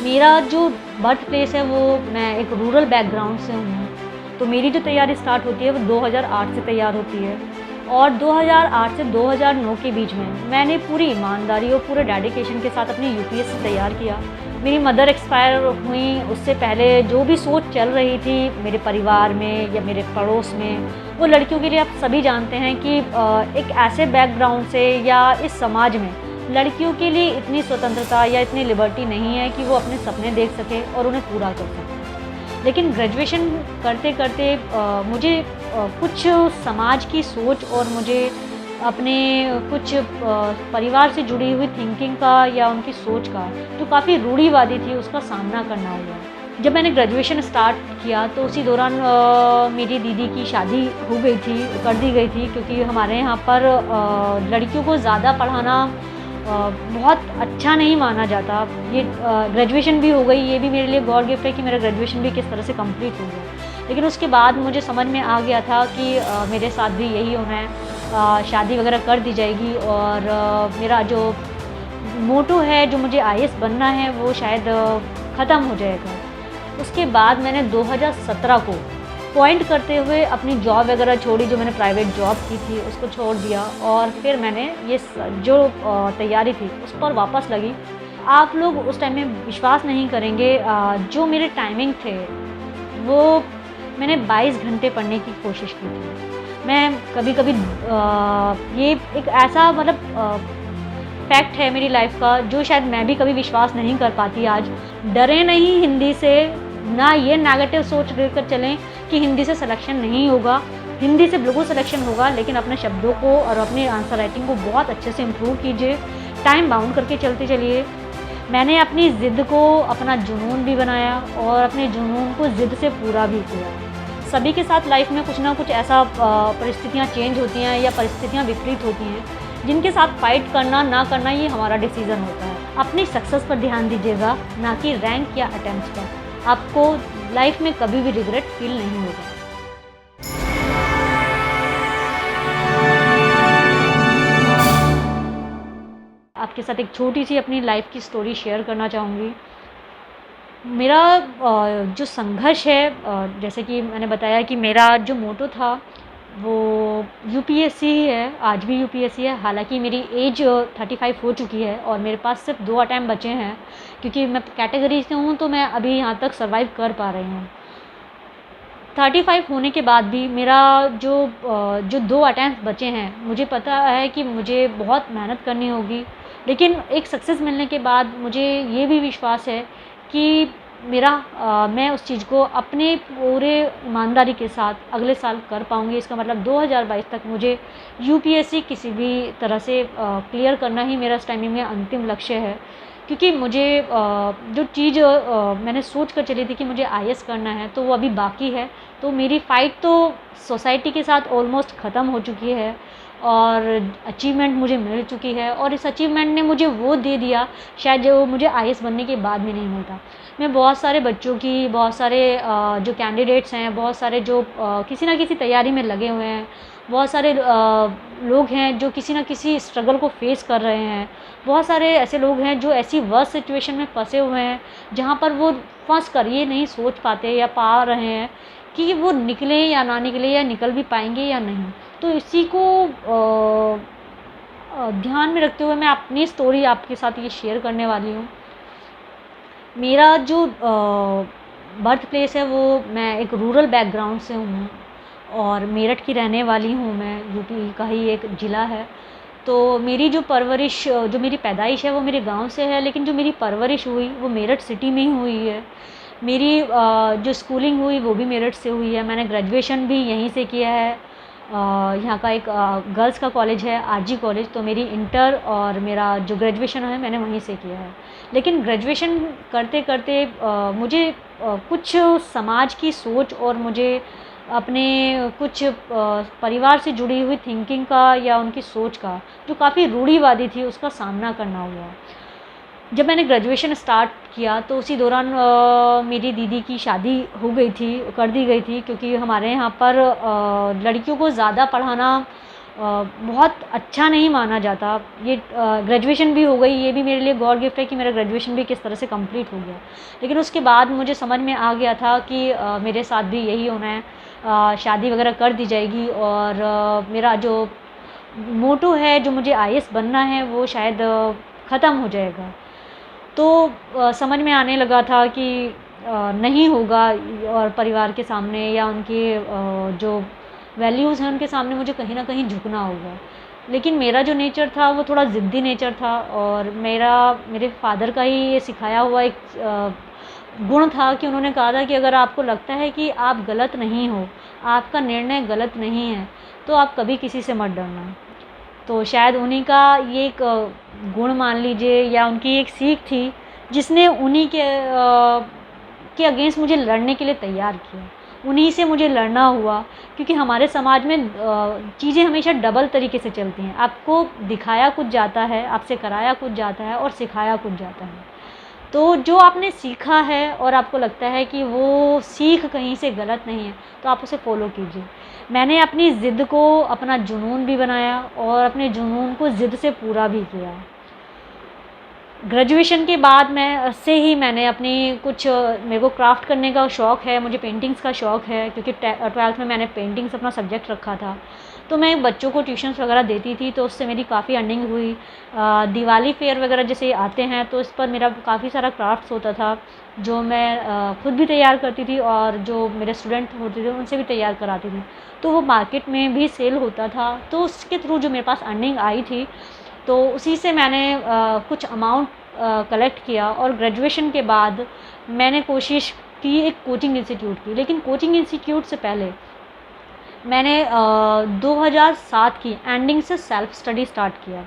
मेरा जो birth place है वो मैं एक रूरल बैकग्राउंड से हूँ, तो मेरी जो तैयारी स्टार्ट होती है वो 2008 से तैयार होती है और 2008 से 2009 के बीच में मैंने पूरी ईमानदारी और पूरे डेडिकेशन के साथ अपनी यूपीएससी तैयार किया। मेरी मदर एक्सपायर हुई, उससे पहले जो भी सोच चल रही थी मेरे परिवार में या मेरे पड़ोस में, वो लड़कियों के लिए आप सभी जानते हैं कि एक ऐसे बैकग्राउंड से या इस समाज में लड़कियों के लिए इतनी स्वतंत्रता या इतनी लिबर्टी नहीं है कि वो अपने सपने देख सके और उन्हें पूरा कर सके। लेकिन ग्रेजुएशन करते करते मुझे कुछ समाज की सोच और मुझे अपने कुछ परिवार से जुड़ी हुई थिंकिंग का या उनकी सोच का जो काफ़ी रूढ़िवादी थी उसका सामना करना हुआ। जब मैंने ग्रेजुएशन स्टार्ट किया तो उसी दौरान मेरी दीदी की शादी हो गई थी, कर दी गई थी, क्योंकि हमारे यहाँ पर लड़कियों को ज़्यादा पढ़ाना बहुत अच्छा नहीं माना जाता। ये ग्रेजुएशन भी हो गई, ये भी मेरे लिए गॉड गिफ्ट है कि मेरा ग्रेजुएशन भी किस तरह से कंप्लीट हो गया। लेकिन उसके बाद मुझे समझ में आ गया था कि मेरे साथ भी यही होना है, शादी वगैरह कर दी जाएगी और मेरा जो मोटो है, जो मुझे आईएएस बनना है, वो शायद ख़त्म हो जाएगा। उसके बाद मैंने 2017 को पॉइंट करते हुए अपनी जॉब वगैरह छोड़ी, जो मैंने प्राइवेट जॉब की थी उसको छोड़ दिया और फिर मैंने ये जो तैयारी थी उस पर वापस लगी। आप लोग उस टाइम में विश्वास नहीं करेंगे, जो मेरे टाइमिंग थे वो मैंने 22 घंटे पढ़ने की कोशिश की थी। मैं कभी कभी ये एक ऐसा फैक्ट है मेरी लाइफ का जो शायद मैं भी कभी विश्वास नहीं कर पाती आज। डरे नहीं हिंदी से, ना ये नेगेटिव सोच लेकर चलें कि हिंदी से सिलेक्शन नहीं होगा। हिंदी से बिल्कुल सिलेक्शन होगा, लेकिन अपने शब्दों को और अपने आंसर राइटिंग को बहुत अच्छे से इम्प्रूव कीजिए, टाइम बाउंड करके चलते चलिए। मैंने अपनी ज़िद को अपना जुनून भी बनाया और अपने जुनून को ज़िद से पूरा भी किया। सभी के साथ लाइफ में कुछ ना कुछ ऐसा परिस्थितियाँ चेंज होती हैं या परिस्थितियाँ विपरीत होती हैं, जिनके साथ फाइट करना ना करना ये हमारा डिसीज़न होता है। अपनी सक्सेस पर ध्यान दीजिएगा, ना कि रैंक या अटेम्प्ट्स पर। आपको लाइफ में कभी भी रिग्रेट फील नहीं होगा। आपके साथ एक छोटी सी अपनी लाइफ की स्टोरी शेयर करना चाहूँगी। मेरा जो संघर्ष है, जैसे कि मैंने बताया कि मेरा जो मोटो था वो यूपीएससी ही है, आज भी यूपीएससी है। हालांकि मेरी एज 35 हो चुकी है और मेरे पास सिर्फ 2 अटैम्प्ट बचे हैं, क्योंकि मैं कैटेगरी से हूँ तो मैं अभी यहाँ तक सर्वाइव कर पा रही हूँ। 35 होने के बाद भी मेरा जो 2 अटैम्प्ट बचे हैं, मुझे पता है कि मुझे बहुत मेहनत करनी होगी। लेकिन एक सक्सेस मिलने के बाद मुझे ये भी विश्वास है कि मैं उस चीज़ को अपने पूरे ईमानदारी के साथ अगले साल कर पाऊँगी। इसका मतलब 2022 तक मुझे यूपीएससी किसी भी तरह से क्लियर करना ही मेरा इस टाइमिंग में अंतिम लक्ष्य है। क्योंकि मुझे जो चीज़ मैंने सोच कर चली थी कि मुझे आईएएस करना है, तो वो अभी बाकी है। तो मेरी फ़ाइट तो सोसाइटी के साथ ऑलमोस्ट ख़त्म हो चुकी है और अचीवमेंट मुझे मिल चुकी है, और इस अचीवमेंट ने मुझे वो दे दिया शायद जो मुझे आईएएस बनने के बाद भी नहीं मिलता। मैं बहुत सारे बच्चों की, बहुत सारे जो कैंडिडेट्स हैं, बहुत सारे जो किसी ना किसी तैयारी में लगे हुए हैं, बहुत सारे लोग हैं जो किसी ना किसी स्ट्रगल को फेस कर रहे हैं, बहुत सारे ऐसे लोग हैं जो ऐसी वर्स्ट सिचुएशन में फंसे हुए हैं जहाँ पर वो फंस कर ये नहीं सोच पाते या पा रहे हैं कि वो निकलें या ना निकले, या निकल भी पाएंगे या नहीं। तो इसी को ध्यान में रखते हुए मैं अपनी स्टोरी आपके साथ ये शेयर करने वाली हूँ। मेरा जो बर्थ प्लेस है वो मैं एक रूरल बैकग्राउंड से हूँ और मेरठ की रहने वाली हूँ। मैं यूपी का ही एक ज़िला है। तो मेरी जो परवरिश, जो मेरी पैदाइश है वो मेरे गांव से है, लेकिन जो मेरी परवरिश हुई वो मेरठ सिटी में ही हुई है। मेरी जो स्कूलिंग हुई वो भी मेरठ से हुई है। मैंने ग्रेजुएशन भी यहीं से किया है। यहाँ का एक गर्ल्स का कॉलेज है, आरजी कॉलेज। तो मेरी इंटर और मेरा जो ग्रेजुएशन है मैंने वहीं से किया है। लेकिन ग्रेजुएशन करते करते मुझे कुछ समाज की सोच और मुझे अपने कुछ परिवार से जुड़ी हुई थिंकिंग का या उनकी सोच का जो काफ़ी रूढ़िवादी थी उसका सामना करना हुआ। जब मैंने ग्रेजुएशन स्टार्ट किया तो उसी दौरान मेरी दीदी की शादी हो गई थी, कर दी गई थी, क्योंकि हमारे यहाँ पर लड़कियों को ज़्यादा पढ़ाना बहुत अच्छा नहीं माना जाता। ये ग्रेजुएशन भी हो गई, ये भी मेरे लिए गॉड गिफ्ट है कि मेरा ग्रेजुएशन भी किस तरह से कंप्लीट हो गया। लेकिन उसके बाद मुझे समझ में आ गया था कि मेरे साथ भी यही होना है, शादी वगैरह कर दी जाएगी और मेरा जो मोटो है, जो मुझे आईएएस बनना है, वो शायद ख़त्म हो जाएगा। तो समझ में आने लगा था कि नहीं होगा और परिवार के सामने या उनके जो वैल्यूज़ हैं उनके सामने मुझे कहीं न कहीं झुकना होगा। लेकिन मेरा जो नेचर था वो थोड़ा ज़िद्दी नेचर था और मेरे फ़ादर का ही ये सिखाया हुआ एक गुण था कि उन्होंने कहा था कि अगर आपको लगता है कि आप गलत नहीं हो, आपका निर्णय गलत नहीं है, तो आप कभी किसी से मत डरना। तो शायद उन्हीं का ये एक गुण मान लीजिए या उनकी एक सीख थी, जिसने उन्हीं के अगेंस्ट मुझे लड़ने के लिए तैयार किया। उन्हीं से मुझे लड़ना हुआ, क्योंकि हमारे समाज में चीज़ें हमेशा डबल तरीके से चलती हैं। आपको दिखाया कुछ जाता है, आपसे कराया कुछ जाता है और सिखाया कुछ जाता है। तो जो आपने सीखा है और आपको लगता है कि वो सीख कहीं से गलत नहीं है, तो आप उसे फ़ॉलो कीजिए। मैंने अपनी ज़िद को अपना जुनून भी बनाया और अपने जुनून को ज़िद से पूरा भी किया। ग्रेजुएशन के बाद मैंने अपनी कुछ मेरे को क्राफ़्ट करने का शौक़ है, मुझे पेंटिंग्स का शौक़ है, क्योंकि 12th में मैंने पेंटिंग्स अपना सब्जेक्ट रखा था। तो मैं बच्चों को ट्यूशन्स वगैरह देती थी, तो उससे मेरी काफ़ी अर्निंग हुई। दिवाली फेयर वगैरह जैसे आते हैं, तो इस पर मेरा काफ़ी सारा क्राफ्ट्स होता था, जो मैं खुद भी तैयार करती थी और जो मेरे स्टूडेंट होते थे उनसे भी तैयार कराती थी। तो वो मार्केट में भी सेल होता था, तो उसके थ्रू जो मेरे पास अर्निंग आई थी, तो उसी से मैंने कुछ अमाउंट कलेक्ट किया और ग्रेजुएशन के बाद मैंने कोशिश की एक कोचिंग इंस्टीट्यूट की। लेकिन कोचिंग इंस्टीट्यूट से पहले मैंने 2007 की एंडिंग से सेल्फ स्टडी स्टार्ट किया।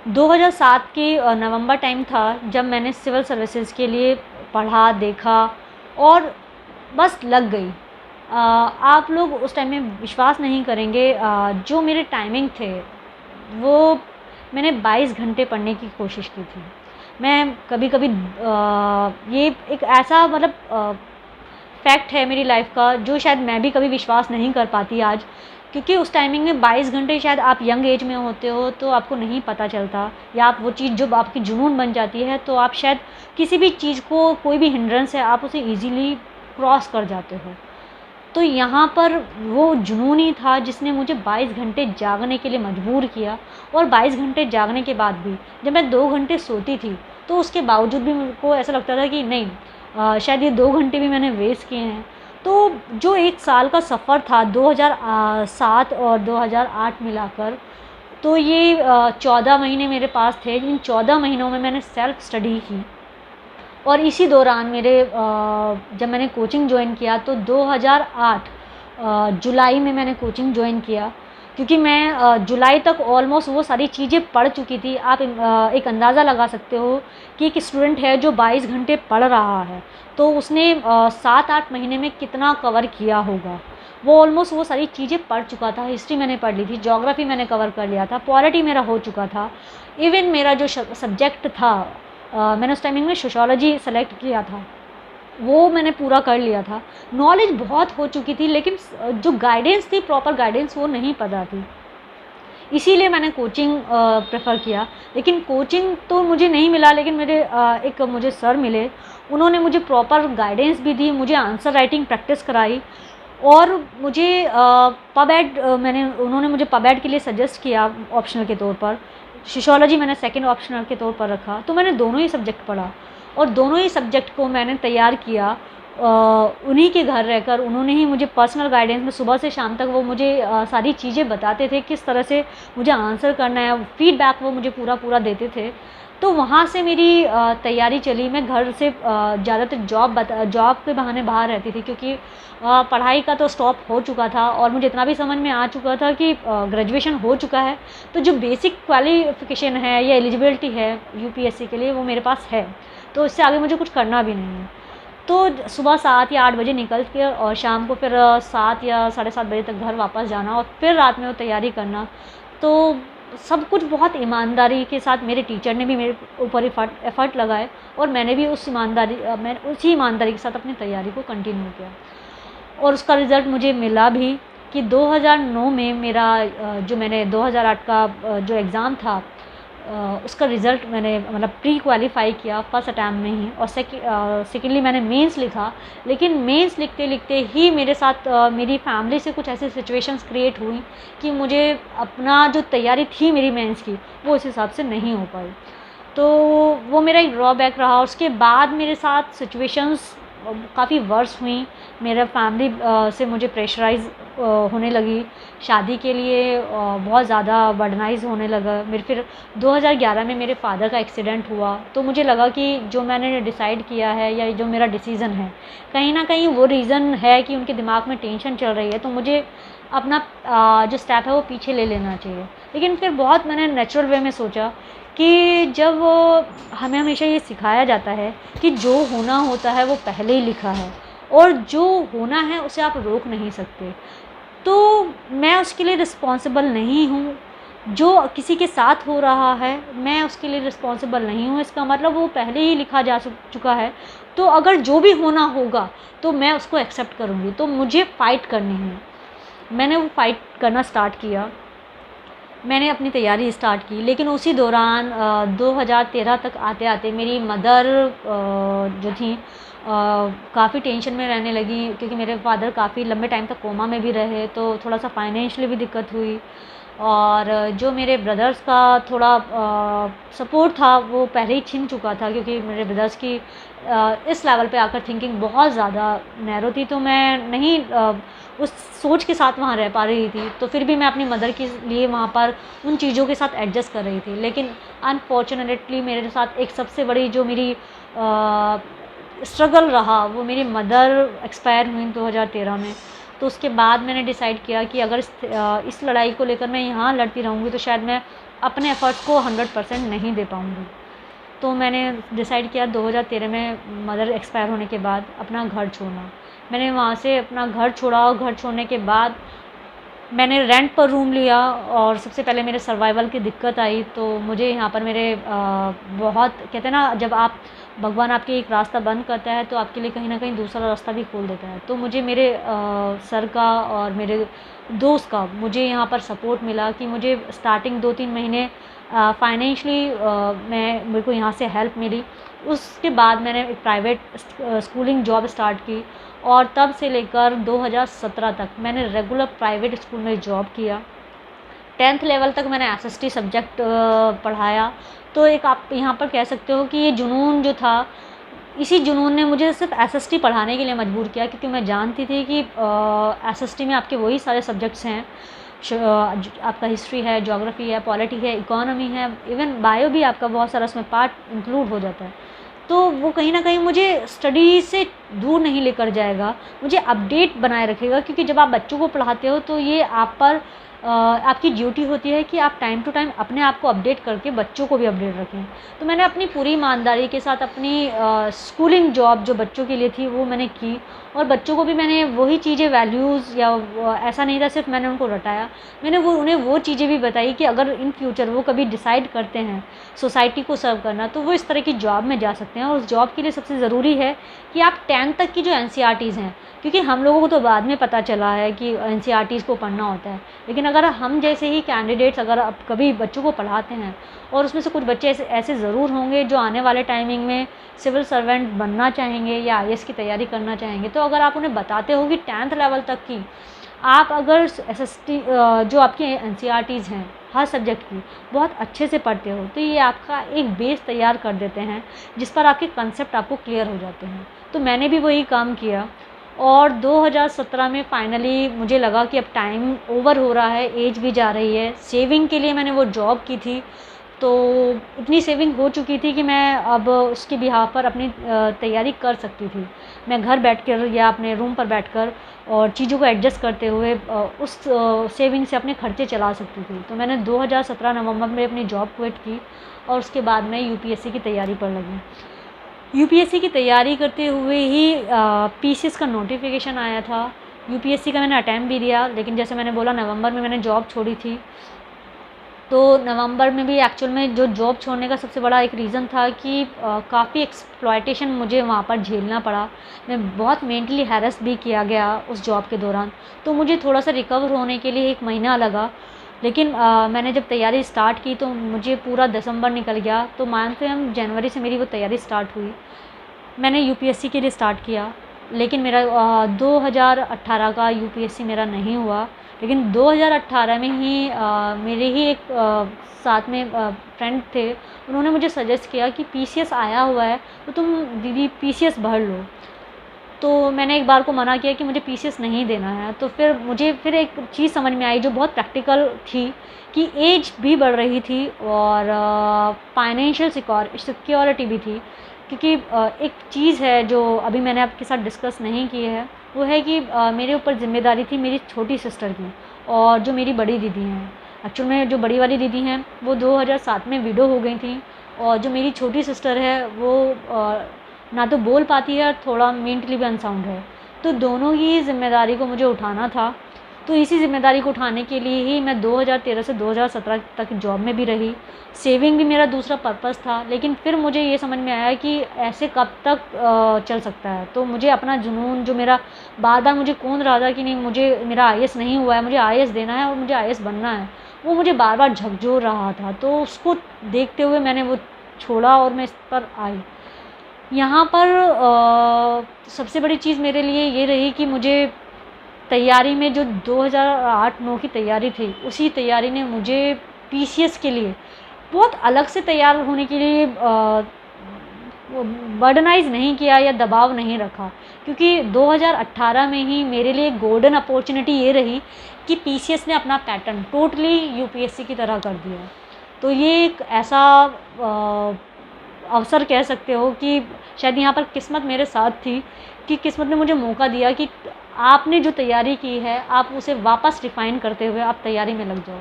2007 के नवंबर टाइम था जब मैंने सिविल सर्विसेज के लिए पढ़ा, देखा और बस लग गई। आप लोग उस टाइम में विश्वास नहीं करेंगे, जो मेरे टाइमिंग थे वो मैंने 22 घंटे पढ़ने की कोशिश की थी। मैं कभी-कभी ये एक ऐसा मतलब फैक्ट है मेरी लाइफ का, जो शायद मैं भी कभी विश्वास नहीं कर पाती आज, क्योंकि उस टाइमिंग में 22 घंटे शायद आप यंग एज में होते हो तो आपको नहीं पता चलता, या आप वो चीज़ जब आपकी जुनून बन जाती है तो आप शायद किसी भी चीज़ को, कोई भी हिंड्रेंस है, आप उसे ईज़िली क्रॉस कर जाते हो। तो यहाँ पर वो जुनून ही था जिसने मुझे 22 घंटे जागने के लिए मजबूर किया। और 22 घंटे जागने के बाद भी जब मैं 2 घंटे सोती थी, तो उसके बावजूद भी मेरे को ऐसा लगता था कि नहीं, शायद ये 2 घंटे भी मैंने वेस्ट किए हैं। तो जो 1 साल का सफ़र था 2007 और 2008 मिलाकर, तो ये 14 महीने मेरे पास थे। इन 14 महीनों में मैंने सेल्फ़ स्टडी की और इसी दौरान जब मैंने कोचिंग जॉइन किया तो 2008 जुलाई में मैंने कोचिंग जॉइन किया, क्योंकि मैं जुलाई तक ऑलमोस्ट वो सारी चीज़ें पढ़ चुकी थी। आप एक अंदाज़ा लगा सकते हो कि एक स्टूडेंट है जो 22 घंटे पढ़ रहा है, तो उसने 7-8 महीने में कितना कवर किया होगा। वो ऑलमोस्ट वो सारी चीज़ें पढ़ चुका था। हिस्ट्री मैंने पढ़ ली थी, ज्योग्राफी मैंने कवर कर लिया था, पॉलिटी मेरा हो चुका था। इवन मेरा जो सब्जेक्ट था, मैंने उस टाइमिंग में सोशियोलॉजी सेलेक्ट किया था, वो मैंने पूरा कर लिया था। नॉलेज बहुत हो चुकी थी, लेकिन जो गाइडेंस थी, प्रॉपर गाइडेंस, वो नहीं पता थी। इसीलिए मैंने कोचिंग प्रेफर किया। लेकिन कोचिंग तो मुझे नहीं मिला, लेकिन मुझे सर मिले, उन्होंने मुझे प्रॉपर गाइडेंस भी दी, मुझे आंसर राइटिंग प्रैक्टिस कराई और मुझे उन्होंने मुझे पबएड के लिए सजेस्ट किया ऑप्शनल के तौर पर। सोशियोलॉजी मैंने सेकंड ऑप्शनल के तौर पर रखा, तो मैंने दोनों ही सब्जेक्ट पढ़ा और दोनों ही सब्जेक्ट को मैंने तैयार किया उन्हीं के घर रहकर। उन्होंने ही मुझे पर्सनल गाइडेंस में सुबह से शाम तक वो मुझे सारी चीज़ें बताते थे, किस तरह से मुझे आंसर करना है, फीडबैक वो मुझे पूरा देते थे। तो वहाँ से मेरी तैयारी चली। मैं घर से ज़्यादातर जॉब के बहाने बाहर रहती थी, क्योंकि पढ़ाई का तो स्टॉप हो चुका था और मुझे इतना भी समझ में आ चुका था कि ग्रेजुएशन हो चुका है, तो जो बेसिक क्वालिफ़िकेशन है या एलिजिबिलिटी है यूपीएससी के लिए, वो मेरे पास है, तो इससे आगे मुझे कुछ करना भी नहीं है। तो सुबह 7 या 8 बजे निकल के और शाम को फिर 7 या 7:30 बजे तक घर वापस जाना और फिर रात में वो तैयारी करना। तो सब कुछ बहुत ईमानदारी के साथ, मेरे टीचर ने भी मेरे ऊपर एफ़र्ट लगाए और मैंने उसी ईमानदारी के साथ अपनी तैयारी को कंटिन्यू किया और उसका रिज़ल्ट मुझे मिला भी। कि 2009 में मेरा जो मैंने 2008 का जो एग्ज़ाम था उसका रिज़ल्ट मैंने मतलब प्री क्वालिफ़ाई किया फर्स्ट अटैम्प्ट में ही, और सेकेंडली मैंने मेंस लिखा। लेकिन मेंस लिखते लिखते ही मेरे साथ मेरी फैमिली से कुछ ऐसी सिचुएशंस क्रिएट हुई कि मुझे अपना जो तैयारी थी मेरी मेंस की वो उस हिसाब से नहीं हो पाई। तो वो मेरा एक ड्रॉबैक रहा। उसके बाद मेरे साथ सिचुएशंस काफ़ी वर्स हुई। मेरा फैमिली से मुझे प्रेशराइज़ होने लगी शादी के लिए, बहुत ज़्यादा बर्डनाइज़ होने लगा। मेरे फिर 2011 में मेरे फादर का एक्सीडेंट हुआ, तो मुझे लगा कि जो मैंने डिसाइड किया है या जो मेरा डिसीज़न है कहीं ना कहीं वो रीज़न है कि उनके दिमाग में टेंशन चल रही है, तो मुझे अपना जो स्टेप है वो पीछे ले लेना चाहिए। लेकिन फिर बहुत मैंने नेचुरल वे में सोचा कि जब हमें हमेशा ये सिखाया जाता है कि जो होना होता है वो पहले ही लिखा है और जो होना है उसे आप रोक नहीं सकते, तो मैं उसके लिए रिस्पॉन्सिबल नहीं हूँ। जो किसी के साथ हो रहा है मैं उसके लिए रिस्पॉन्सिबल नहीं हूँ, इसका मतलब वो पहले ही लिखा जा चुका है। तो अगर जो भी होना होगा तो मैं उसको एक्सेप्ट करूँगी, तो मुझे फ़ाइट करनी है। मैंने वो फ़ाइट करना स्टार्ट किया, मैंने अपनी तैयारी स्टार्ट की। लेकिन उसी दौरान 2013 तक आते आते मेरी मदर जो थी काफ़ी टेंशन में रहने लगी, क्योंकि मेरे फादर काफ़ी लंबे टाइम तक कोमा में भी रहे, तो थोड़ा सा फाइनेंशियली भी दिक्कत हुई। और जो मेरे ब्रदर्स का थोड़ा सपोर्ट था वो पहले ही छिन चुका था, क्योंकि मेरे ब्रदर्स की इस लेवल पे आकर थिंकिंग बहुत ज़्यादा नैरो थी, तो मैं नहीं उस सोच के साथ वहाँ रह पा रही थी। तो फिर भी मैं अपनी मदर के लिए वहाँ पर उन चीज़ों के साथ एडजस्ट कर रही थी। लेकिन अनफॉर्चुनेटली मेरे साथ एक सबसे बड़ी जो मेरी स्ट्रगल रहा वो मेरी मदर एक्सपायर हुई 2013 में। तो उसके बाद मैंने डिसाइड किया कि अगर इस लड़ाई को लेकर मैं यहाँ लड़ती रहूँगी तो शायद मैं अपने एफ़र्ट्स को 100% नहीं दे पाऊँगी। तो मैंने डिसाइड किया 2013 में मदर एक्सपायर होने के बाद अपना घर छोड़ना। मैंने वहाँ से अपना घर छोड़ा, और घर छोड़ने के बाद मैंने रेंट पर रूम लिया, और सबसे पहले मेरे सर्वाइवल की दिक्कत आई। तो मुझे यहाँ पर मेरे बहुत कहते हैं ना, जब आप भगवान आपके एक रास्ता बंद करता है तो आपके लिए कहीं ना कहीं दूसरा रास्ता भी खोल देता है। तो मुझे मेरे सर का और मेरे दोस्त का मुझे यहाँ पर सपोर्ट मिला कि मुझे स्टार्टिंग 2-3 महीने फाइनेंशली मेरे को यहाँ से हेल्प मिली। उसके बाद मैंने एक प्राइवेट स्कूलिंग जॉब स्टार्ट की, और तब से लेकर 2017 तक मैंने रेगुलर प्राइवेट स्कूल में जॉब किया। 10th लेवल तक मैंने एसएसटी सब्जेक्ट पढ़ाया। तो एक आप यहाँ पर कह सकते हो कि ये जुनून जो था, इसी जुनून ने मुझे सिर्फ एसएसटी पढ़ाने के लिए मजबूर किया, क्योंकि मैं जानती थी कि एसएसटी में आपके वही सारे सब्जेक्ट्स हैं। आपका हिस्ट्री है, ज्योग्राफी है, पॉलिटी है, इकोनॉमी है, इवन बायो भी आपका बहुत सारा उसमें पार्ट इंक्लूड हो जाता है। तो वो कहीं ना कहीं मुझे स्टडी से दूर नहीं लेकर जाएगा, मुझे अपडेट बनाए रखेगा। क्योंकि जब आप बच्चों को पढ़ाते हो तो ये आप पर आपकी ड्यूटी होती है कि आप टाइम टू टाइम अपने आप को अपडेट करके बच्चों को भी अपडेट रखें। तो मैंने अपनी पूरी ईमानदारी के साथ अपनी स्कूलिंग जॉब जो बच्चों के लिए थी वो मैंने की, और बच्चों को भी मैंने वही चीज़ें वैल्यूज़ या ऐसा नहीं था सिर्फ मैंने उनको रटाया, मैंने उन्हें वो चीज़ें भी बताई कि अगर इन फ्यूचर वो कभी डिसाइड करते हैं सोसाइटी को सर्व करना तो वो इस तरह की जॉब में जा सकते हैं। और उस जॉब के लिए सबसे ज़रूरी है कि आप 10th तक की जो एनसीईआरटीज़ हैं, क्योंकि हम लोगों को तो बाद में पता चला है कि एनसीईआरटीज़ को पढ़ना होता है, लेकिन अगर हम जैसे ही कैंडिडेट्स अगर अब कभी बच्चों को पढ़ाते हैं, और उसमें से कुछ बच्चे ऐसे ज़रूर होंगे जो आने वाले टाइमिंग में सिविल सर्वेंट बनना चाहेंगे या आईएएस की तैयारी करना चाहेंगे, तो अगर आप उन्हें बताते हो कि 10th लेवल तक की आप अगर एसएसटी जो आपकी एनसीईआरटीज़ हैं हर सब्जेक्ट की बहुत अच्छे से पढ़ते हो, तो ये आपका एक बेस तैयार कर देते हैं जिस पर आपके कंसेप्ट आपको क्लियर हो जाते हैं। तो मैंने भी वही काम किया, और 2017 में फाइनली मुझे लगा कि अब टाइम ओवर हो रहा है, एज भी जा रही है। सेविंग के लिए मैंने वो जॉब की थी, तो इतनी सेविंग हो चुकी थी कि मैं अब उसके बिहाफ पर अपनी तैयारी कर सकती थी। मैं घर बैठकर या अपने रूम पर बैठकर और चीज़ों को एडजस्ट करते हुए उस सेविंग से अपने खर्चे चला सकती थी। तो मैंने 2017 नवंबर में अपनी जॉब क्विट की, और उसके बाद मैं यूपीएससी की तैयारी पर लगी। यूपीएससी की तैयारी करते हुए ही पीसीएस का नोटिफिकेशन आया था। यूपीएससी का मैंने अटैम्प्ट भी दिया, लेकिन जैसे मैंने बोला नवंबर में मैंने जॉब छोड़ी थी, तो नवंबर में भी एक्चुअल में जो जॉब छोड़ने का सबसे बड़ा एक रीज़न था कि काफ़ी एक्सप्लॉयटेशन मुझे वहाँ पर झेलना पड़ा। मैं बहुत मेंटली हैरेस भी किया गया उस जॉब के दौरान। तो मुझे थोड़ा-सा रिकवर होने के लिए 1 महीना लगा। लेकिन मैंने जब तैयारी स्टार्ट की तो मुझे पूरा दिसंबर निकल गया। तो मानते हैं हम जनवरी से मेरी वो तैयारी स्टार्ट हुई। मैंने यूपीएससी के लिए स्टार्ट किया, लेकिन मेरा 2018 का यूपीएससी मेरा नहीं हुआ। लेकिन 2018 में ही मेरे ही एक साथ में फ्रेंड थे, उन्होंने मुझे सजेस्ट किया कि पीसीएस आया हुआ है, तो तुम दीदी पीसीएस भर लो। तो मैंने एक बार को मना किया कि मुझे पीसीएस नहीं देना है। तो फिर मुझे फिर एक चीज़ समझ में आई जो बहुत प्रैक्टिकल थी कि एज भी बढ़ रही थी और फाइनेंशियल सिक्योरिटी भी थी। क्योंकि एक चीज़ है जो अभी मैंने आपके साथ डिस्कस नहीं की है, वो है कि मेरे ऊपर ज़िम्मेदारी थी मेरी छोटी सिस्टर की और जो मेरी बड़ी दीदी हैं। एक्चुअल में जो बड़ी वाली दीदी हैं वो 2007 में विडो हो गई थी और जो मेरी छोटी सिस्टर है वो ना तो बोल पाती है और थोड़ा मेंटली भी अनसाउंड है। तो दोनों ही ज़िम्मेदारी को मुझे उठाना था। तो इसी ज़िम्मेदारी को उठाने के लिए ही मैं 2013 से 2017 तक जॉब में भी रही। सेविंग भी मेरा दूसरा पर्पस था, लेकिन फिर मुझे ये समझ में आया कि ऐसे कब तक चल सकता है। तो मुझे अपना जुनून जो मेरा बार-बार मुझे कौंध रहा था कि नहीं मुझे मेरा आईएएस नहीं हुआ है, मुझे आईएएस देना है और मुझे आईएएस बनना है, वो मुझे बार-बार झकझोर रहा था। तो उसको देखते हुए मैंने वो छोड़ा और मैं इस पर आई। यहाँ पर सबसे बड़ी चीज़ मेरे लिए ये रही कि मुझे तैयारी में जो 2008-9 की तैयारी थी, उसी तैयारी ने मुझे पीसीएस के लिए बहुत अलग से तैयार होने के लिए बर्डनाइज़ नहीं किया या दबाव नहीं रखा। क्योंकि 2018 में ही मेरे लिए गोल्डन अपॉर्चुनिटी ये रही कि पीसीएस ने अपना पैटर्न टोटली यूपीएससी की तरह कर दिया। तो ये एक ऐसा अवसर कह सकते हो कि शायद यहाँ पर किस्मत मेरे साथ थी कि किस्मत ने मुझे मौका दिया कि आपने जो तैयारी की है आप उसे वापस रिफ़ाइन करते हुए आप तैयारी में लग जाओ।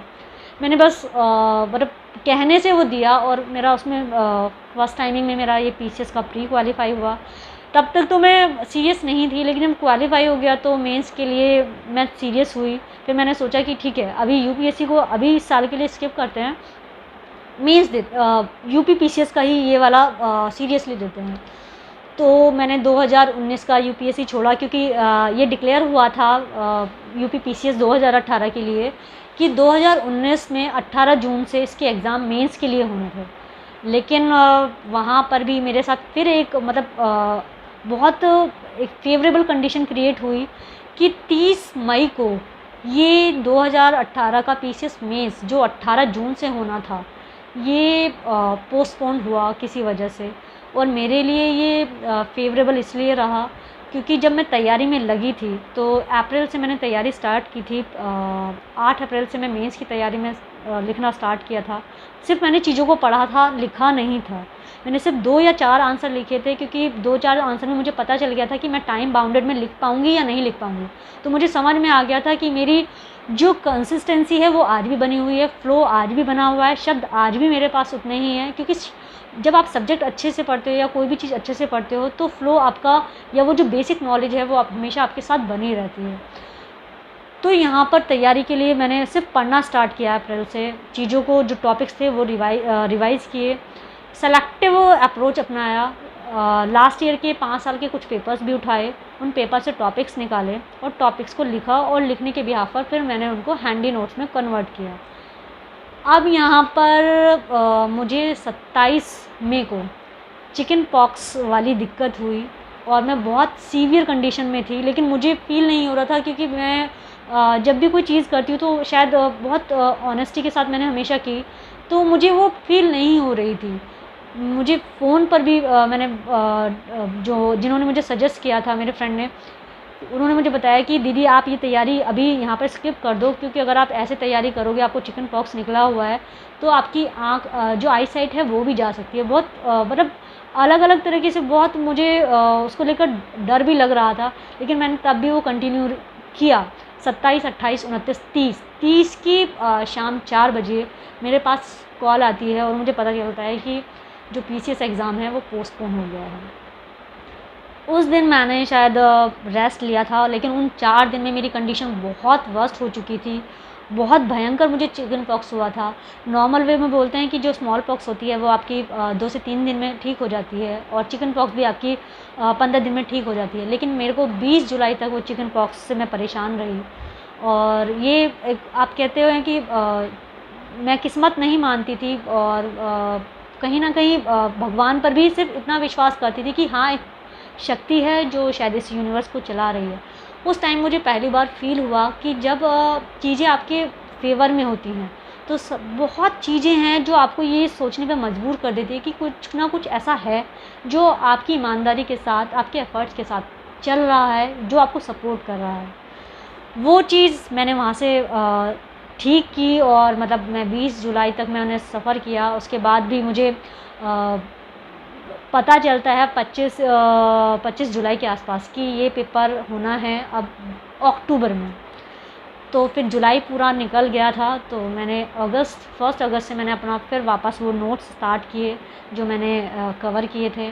मैंने बस मतलब कहने से वो दिया और मेरा उसमें फर्स्ट टाइमिंग में मेरा ये पीसीएस का प्री क्वालीफाई हुआ। तब तक तो मैं सीरियस नहीं थी, लेकिन जब क्वालीफाई हो गया तो मेंस के लिए मैं सीरियस हुई। फिर मैंने सोचा कि ठीक है, अभी यूपीएससी को अभी इस साल के लिए स्किप करते हैं, मेंस यूपी पीसीएस का ही ये वाला सीरियसली देते हैं। तो मैंने 2019 का यूपीएससी छोड़ा क्योंकि ये डिक्लेयर हुआ था यूपी पीसीएस 2018 के लिए कि 2019 में 18 जून से इसके एग्ज़ाम मेंस के लिए होने थे। लेकिन वहाँ पर भी मेरे साथ फिर एक मतलब बहुत एक फेवरेबल कंडीशन क्रिएट हुई कि 30 मई को ये 2018 का पीसीएस मेंस जो 18 जून से होना था, ये पोस्टपोन हुआ किसी वजह से। और मेरे लिए ये फेवरेबल इसलिए रहा क्योंकि जब मैं तैयारी में लगी थी तो अप्रैल से मैंने तैयारी स्टार्ट की थी। 8 अप्रैल से मैं मेंस की तैयारी में लिखना स्टार्ट किया था। सिर्फ मैंने चीज़ों को पढ़ा था, लिखा नहीं था। मैंने सिर्फ 2 या 4 आंसर लिखे थे क्योंकि 2-4 आंसर में मुझे पता चल गया था कि मैं टाइम बाउंडेड में लिख पाऊँगी या नहीं लिख पाऊँगी। तो मुझे समझ में आ गया था कि मेरी जो कंसिस्टेंसी है वो आज भी बनी हुई है, फ्लो आज भी बना हुआ है, शब्द आज भी मेरे पास उतने ही हैं। क्योंकि जब आप सब्जेक्ट अच्छे से पढ़ते हो या कोई भी चीज़ अच्छे से पढ़ते हो तो फ्लो आपका या वो जो बेसिक नॉलेज है वो हमेशा आपके साथ बनी रहती है। तो यहाँ पर तैयारी के लिए मैंने सिर्फ पढ़ना स्टार्ट किया अप्रैल से। चीज़ों को जो टॉपिक्स थे वो रिवाइज़ किए, सेलेक्टिव अप्रोच अपनाया। लास्ट ईयर के 5 साल के कुछ पेपर्स भी उठाए, उन पेपर से टॉपिक्स निकाले और टॉपिक्स को लिखा और लिखने के बिहाफ पर फिर मैंने उनको हैंडी नोट्स में कन्वर्ट किया। अब यहाँ पर मुझे 27 मई को चिकन पॉक्स वाली दिक्कत हुई और मैं बहुत सीवियर कंडीशन में थी, लेकिन मुझे फ़ील नहीं हो रहा था क्योंकि मैं जब भी कोई चीज़ करती हूँ तो शायद बहुत ऑनेस्टी के साथ मैंने हमेशा की, तो मुझे वो फ़ील नहीं हो रही थी। मुझे फ़ोन पर भी मैंने जो जिन्होंने मुझे सजेस्ट किया था मेरे फ्रेंड ने, उन्होंने मुझे बताया कि दीदी आप ये तैयारी अभी यहाँ पर स्किप कर दो क्योंकि अगर आप ऐसे तैयारी करोगे, आपको चिकन पॉक्स निकला हुआ है तो आपकी आँख जो आई साइट है वो भी जा सकती है। बहुत मतलब अलग अलग तरीके से बहुत मुझे उसको लेकर डर भी लग रहा था, लेकिन मैंने तब भी वो कंटिन्यू किया। 27, 28, 29, 30 की शाम 4 बजे मेरे पास कॉल आती है और मुझे पता चलता है कि जो पीसीएस एग्ज़ाम है वो पोस्टपोन हो गया है। उस दिन मैंने शायद रेस्ट लिया था, लेकिन उन 4 दिन में मेरी कंडीशन बहुत वर्स्ट हो चुकी थी बहुत भयंकर मुझे चिकन पॉक्स हुआ था। नॉर्मल वे में बोलते हैं कि जो स्मॉल पॉक्स होती है वो आपकी 2 से 3 दिन में ठीक हो जाती है, और चिकन पॉक्स भी आपकी 15 दिन में ठीक हो जाती है। लेकिन मेरे को 20 जुलाई तक वो चिकन पॉक्स से मैं परेशान रही। और ये एक आप कहते हो कि मैं किस्मत नहीं मानती थी, और कहीं न कहीं भगवान पर भी सिर्फ़ इतना विश्वास करती थी कि हाँ, एक शक्ति है जो शायद इस यूनिवर्स को चला रही है। उस टाइम मुझे पहली बार फ़ील हुआ कि जब चीज़ें आपके फ़ेवर में होती हैं, तो बहुत चीज़ें हैं जो आपको ये सोचने पे मजबूर कर देती है कि कुछ ना कुछ ऐसा है जो आपकी ईमानदारी के साथ, आपके एफ़र्ट्स के साथ चल रहा है, जो आपको सपोर्ट कर रहा है। वो चीज़ मैंने वहाँ से ठीक की, और मतलब मैं 20 जुलाई तक मैंने सफ़र किया। उसके बाद भी मुझे पता चलता है 25 जुलाई के आसपास कि ये पेपर होना है अब अक्टूबर में। तो फिर जुलाई पूरा निकल गया था, तो मैंने 1 अगस्त से मैंने अपना फिर वापस वो नोट्स स्टार्ट किए जो मैंने कवर किए थे।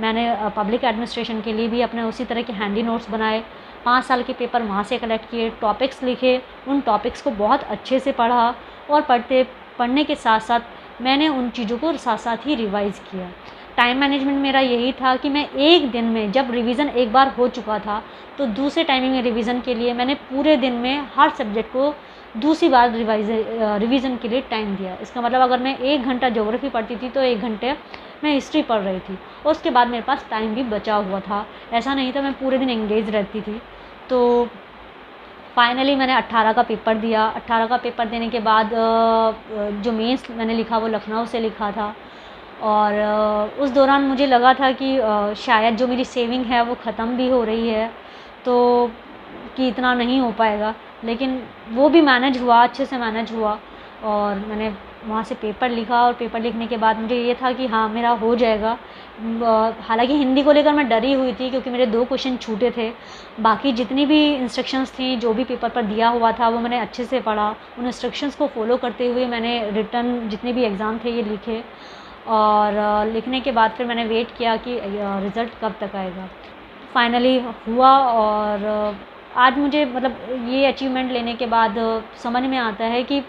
मैंने पब्लिक एडमिनिस्ट्रेशन के लिए भी अपने उसी तरह के हैंडी नोट्स बनाए। 5 साल के पेपर वहाँ से कलेक्ट किए, टॉपिक्स लिखे, उन टॉपिक्स को बहुत अच्छे से पढ़ा, और पढ़ने के साथ साथ मैंने उन चीज़ों को साथ साथ ही रिवाइज़ किया। टाइम मैनेजमेंट मेरा यही था कि मैं एक दिन में, जब रिवीज़न एक बार हो चुका था, तो दूसरे टाइमिंग में रिवीज़न के लिए मैंने पूरे दिन में हर सब्जेक्ट को दूसरी बार रिवीज़न के लिए टाइम दिया। इसका मतलब अगर मैं 1 घंटा ज्योग्राफी पढ़ती थी तो 1 घंटे मैं हिस्ट्री पढ़ रही थी, और उसके बाद मेरे पास टाइम भी बचा हुआ था। ऐसा नहीं था मैं पूरे दिन एंगेज रहती थी। तो फाइनली मैंने 18 का पेपर दिया। 18 का पेपर देने के बाद जो मेंस मैंने लिखा वो लखनऊ से लिखा था, और उस दौरान मुझे लगा था कि शायद जो मेरी सेविंग है वो ख़त्म भी हो रही है, तो कि इतना नहीं हो पाएगा। लेकिन वो भी मैनेज हुआ, अच्छे से मैनेज हुआ, और मैंने वहाँ से पेपर लिखा। और पेपर लिखने के बाद मुझे ये था कि हाँ, मेरा हो जाएगा। हालांकि हिंदी को लेकर मैं डरी हुई थी क्योंकि मेरे 2 क्वेश्चन छूटे थे। बाकी जितनी भी इंस्ट्रक्शंस थी, जो भी पेपर पर दिया हुआ था, वो मैंने अच्छे से पढ़ा। उन इंस्ट्रक्शंस को फॉलो करते हुए मैंने रिटन जितने भी एग्ज़ाम थे ये लिखे, और लिखने के बाद फिर मैंने वेट किया कि रिज़ल्ट कब तक आएगा। फाइनली हुआ, और आज मुझे मतलब ये अचीवमेंट लेने के बाद समझ में आता है कि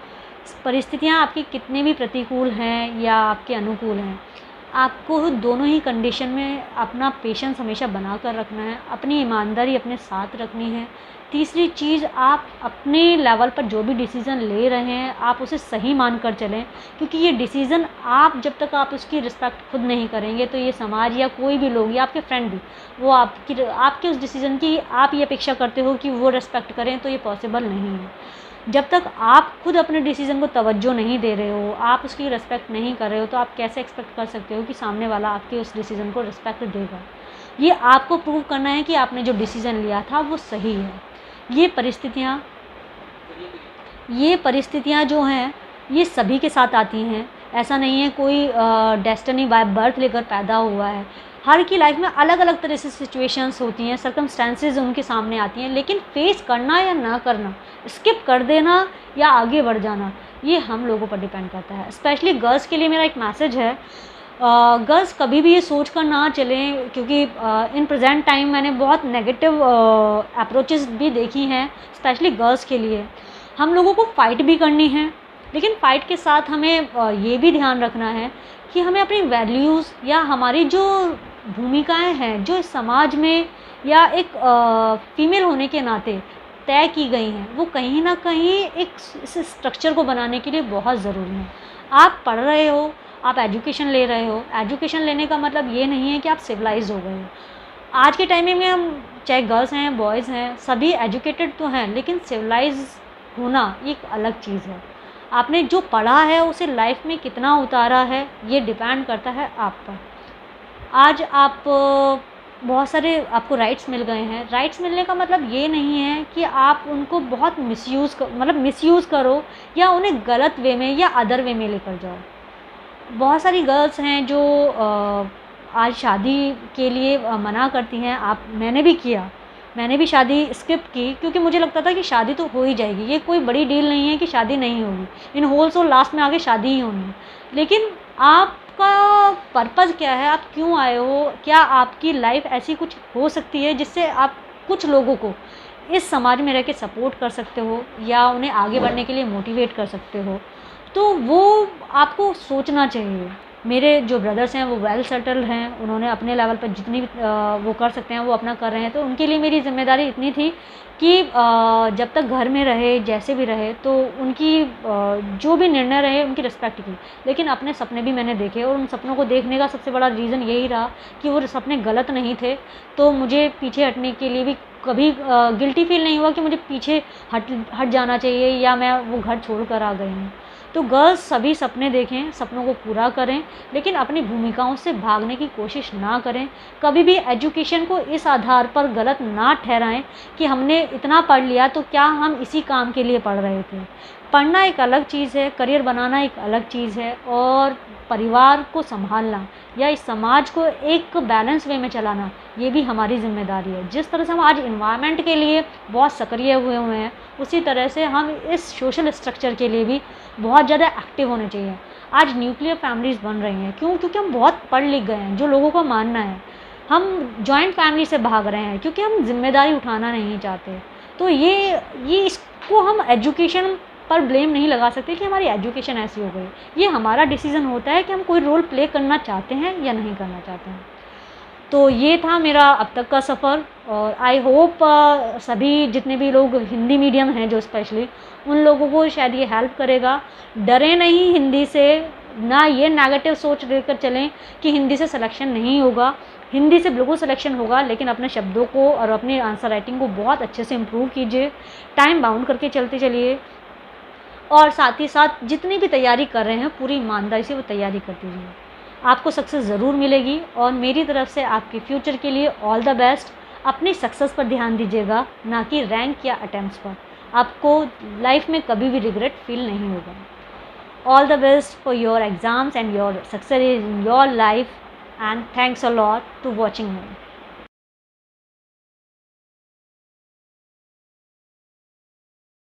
परिस्थितियाँ आपकी कितने भी प्रतिकूल हैं या आपके अनुकूल हैं, आपको दोनों ही कंडीशन में अपना पेशेंस हमेशा बना कर रखना है, अपनी ईमानदारी अपने साथ रखनी है। तीसरी चीज़, आप अपने लेवल पर जो भी डिसीज़न ले रहे हैं आप उसे सही मान कर चलें, क्योंकि ये डिसीज़न आप जब तक आप उसकी रिस्पेक्ट खुद नहीं करेंगे तो ये समाज या कोई भी लोग या आपके फ्रेंड भी, वो आपके उस डिसीज़न की आप ये अपेक्षा करते हो कि वो रिस्पेक्ट करें, तो ये पॉसिबल नहीं है। जब तक आप खुद अपने डिसीज़न को तवज्जो नहीं दे रहे हो, आप उसकी रिस्पेक्ट नहीं कर रहे हो, तो आप कैसे एक्सपेक्ट कर सकते हो कि सामने वाला आपके उस डिसीज़न को रिस्पेक्ट देगा। ये आपको प्रूव करना है कि आपने जो डिसीज़न लिया था वो सही है। ये परिस्थितियाँ जो हैं ये सभी के साथ आती हैं। ऐसा नहीं है कोई डेस्टिनी बाय बर्थ लेकर पैदा हुआ है। हर की लाइफ में अलग अलग तरह से सिचुएशंस होती हैं, सर्कमस्टेंसेस उनके सामने आती हैं, लेकिन फेस करना या ना करना, स्किप कर देना या आगे बढ़ जाना, ये हम लोगों पर डिपेंड करता है। स्पेशली गर्ल्स के लिए मेरा एक मैसेज है, गर्ल्स कभी भी ये सोच कर ना चलें, क्योंकि इन प्रेजेंट टाइम मैंने बहुत नेगेटिव अप्रोचेस भी देखी हैं, स्पेशली गर्ल्स के लिए। हम लोगों को फ़ाइट भी करनी है, लेकिन फ़ाइट के साथ हमें ये भी ध्यान रखना है कि हमें अपनी वैल्यूज़ या हमारी जो भूमिकाएं हैं जो इस समाज में या एक फ़ीमेल होने के नाते तय की गई हैं, वो कहीं ना कहीं एक इस स्ट्रक्चर को बनाने के लिए बहुत ज़रूरी है। आप पढ़ रहे हो, आप एजुकेशन ले रहे हो, एजुकेशन लेने का मतलब ये नहीं है कि आप सिविलाइज हो गए हो। आज के टाइम में हम चाहे गर्ल्स हैं बॉयज़ हैं, सभी एजुकेटेड तो हैं, लेकिन सिविलाइज होना एक अलग चीज़ है। आपने जो पढ़ा है उसे लाइफ में कितना उतारा है, ये डिपेंड करता है आप पर। आज आप बहुत सारे आपको राइट्स मिल गए हैं। राइट्स मिलने का मतलब ये नहीं है कि आप उनको बहुत मिसयूज़ करो या उन्हें गलत वे में या अदर वे में लेकर जाओ। बहुत सारी गर्ल्स हैं जो आज शादी के लिए मना करती हैं। मैंने भी शादी स्किप की, क्योंकि मुझे लगता था कि शादी तो हो ही जाएगी, ये कोई बड़ी डील नहीं है कि शादी नहीं होगी, इन होल सो लास्ट में आगे शादी ही होनी है। लेकिन आपका पर्पज़ क्या है, आप क्यों आए हो? क्या आपकी लाइफ ऐसी कुछ हो सकती है जिससे आप कुछ लोगों को इस समाज में रह के सपोर्ट कर सकते हो या उन्हें आगे बढ़ने के लिए मोटिवेट कर सकते हो, तो वो आपको सोचना चाहिए। मेरे जो ब्रदर्स हैं वो वेल सेटल्ड हैं, उन्होंने अपने लेवल पर जितनी भी वो कर सकते हैं वो अपना कर रहे हैं, तो उनके लिए मेरी ज़िम्मेदारी इतनी थी कि जब तक घर में रहे, जैसे भी रहे, तो उनकी जो भी निर्णय रहे उनकी रिस्पेक्ट की। लेकिन अपने सपने भी मैंने देखे और उन सपनों को देखने का सबसे बड़ा रीज़न यही रहा कि वो सपने गलत नहीं थे, तो मुझे पीछे हटने के लिए भी कभी गिल्टी फील नहीं हुआ कि मुझे पीछे हट जाना चाहिए या मैं वो घर छोड़ कर आ गई हूँ। तो गर्ल्स सभी सपने देखें, सपनों को पूरा करें, लेकिन अपनी भूमिकाओं से भागने की कोशिश ना करें। कभी भी एजुकेशन को इस आधार पर गलत ना ठहराएं कि हमने इतना पढ़ लिया तो क्या हम इसी काम के लिए पढ़ रहे थे। पढ़ना एक अलग चीज़ है, करियर बनाना एक अलग चीज़ है, और परिवार को संभालना या इस समाज को एक बैलेंस वे में चलाना ये भी हमारी ज़िम्मेदारी है। जिस तरह से हम आज इन्वायरमेंट के लिए बहुत सक्रिय हुए हैं, उसी तरह से हम इस सोशल स्ट्रक्चर के लिए भी बहुत ज़्यादा एक्टिव होने चाहिए। आज न्यूक्लियर फैमिलीज़ बन रही हैं, क्यों? क्योंकि हम बहुत पढ़ लिख गए हैं, जो लोगों का मानना है। हम जॉइंट फैमिली से भाग रहे हैं क्योंकि हम जिम्मेदारी उठाना नहीं चाहते। तो ये इसको हम एजुकेशन पर ब्लेम नहीं लगा सकते कि हमारी एजुकेशन ऐसी हो गई। ये हमारा डिसीज़न होता है कि हम कोई रोल प्ले करना चाहते हैं या नहीं करना चाहते हैं। तो ये था मेरा अब तक का सफ़र, और आई होप सभी जितने भी लोग हिंदी मीडियम हैं जो स्पेशली, उन लोगों को शायद ये हेल्प करेगा। डरें नहीं हिंदी से, ना ये नेगेटिव सोच लेकर चलें कि हिंदी से सिलेक्शन नहीं होगा। हिंदी से बिल्कुल सिलेक्शन होगा, लेकिन अपने शब्दों को और अपनी आंसर राइटिंग को बहुत अच्छे से इम्प्रूव कीजिए, टाइम बाउंड करके चलते चलिए, और साथ ही साथ जितनी भी तैयारी कर रहे हैं पूरी ईमानदारी से वो तैयारी करते रहिए। आपको सक्सेस ज़रूर मिलेगी, और मेरी तरफ से आपके फ्यूचर के लिए ऑल द बेस्ट। अपनी सक्सेस पर ध्यान दीजिएगा, ना कि रैंक या अटेम्प्ट्स पर। आपको लाइफ में कभी भी रिग्रेट फील नहीं होगा। All the best for your exams and your success in your life, and thanks a lot to watching me.